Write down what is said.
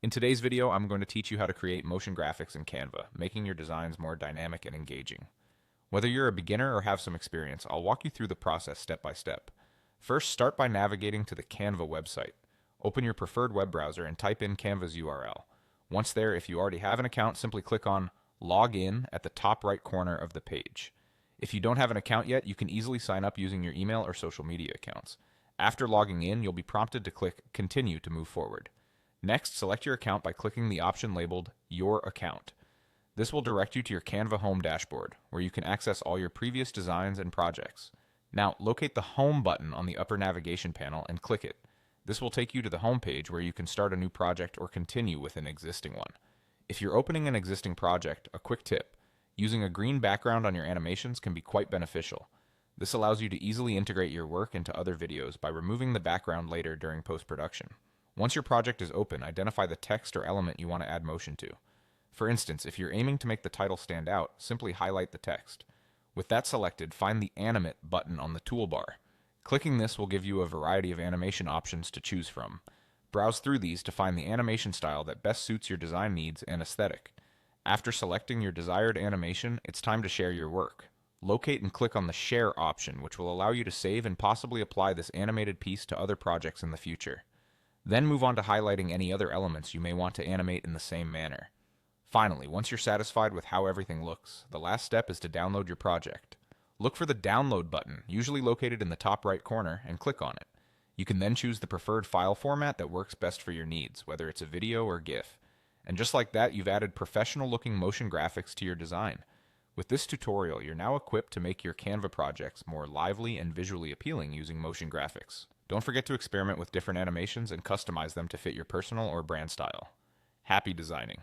In today's video, I'm going to teach you how to create motion graphics in Canva, making your designs more dynamic and engaging. Whether you're a beginner or have some experience, I'll walk you through the process step by step. First, start by navigating to the Canva website. Open your preferred web browser and type in Canva's URL. Once there, if you already have an account, simply click on Log In at the top right corner of the page. If you don't have an account yet, you can easily sign up using your email or social media accounts. After logging in, you'll be prompted to click Continue to move forward. Next, select your account by clicking the option labeled Your Account. This will direct you to your Canva home dashboard, where you can access all your previous designs and projects. Now, locate the Home button on the upper navigation panel and click it. This will take you to the home page where you can start a new project or continue with an existing one. If you're opening an existing project, a quick tip: using a green background on your animations can be quite beneficial. This allows you to easily integrate your work into other videos by removing the background later during post-production. Once your project is open, identify the text or element you want to add motion to. For instance, if you're aiming to make the title stand out, simply highlight the text. With that selected, find the Animate button on the toolbar. Clicking this will give you a variety of animation options to choose from. Browse through these to find the animation style that best suits your design needs and aesthetic. After selecting your desired animation, it's time to share your work. Locate and click on the Share option, which will allow you to save and possibly apply this animated piece to other projects in the future. Then move on to highlighting any other elements you may want to animate in the same manner. Finally, once you're satisfied with how everything looks, the last step is to download your project. Look for the Download button, usually located in the top right corner, and click on it. You can then choose the preferred file format that works best for your needs, whether it's a video or GIF. And just like that, you've added professional-looking motion graphics to your design. With this tutorial, you're now equipped to make your Canva projects more lively and visually appealing using motion graphics. Don't forget to experiment with different animations and customize them to fit your personal or brand style. Happy designing!